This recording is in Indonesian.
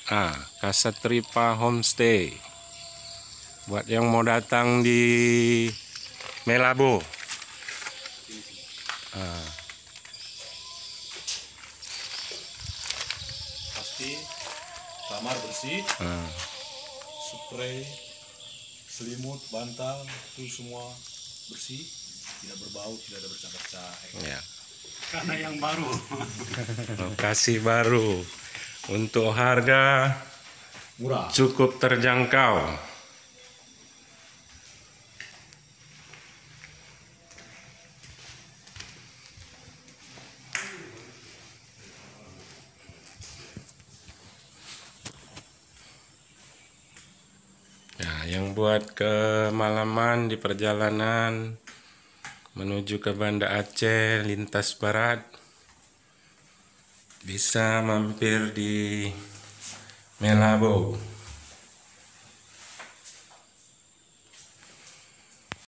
Kasatripa Homestay. Buat yang mau datang di Melabo. Pasti kamar bersih, spray, selimut, bantal itu semua bersih, tidak berbau, tidak ada bercak-bercak. Ya. Karena yang baru. Lokasi baru. Untuk harga Murah. cukup terjangkau. Nah, yang buat kemalaman di perjalanan menuju ke Banda Aceh lintas barat bisa mampir di Melabo.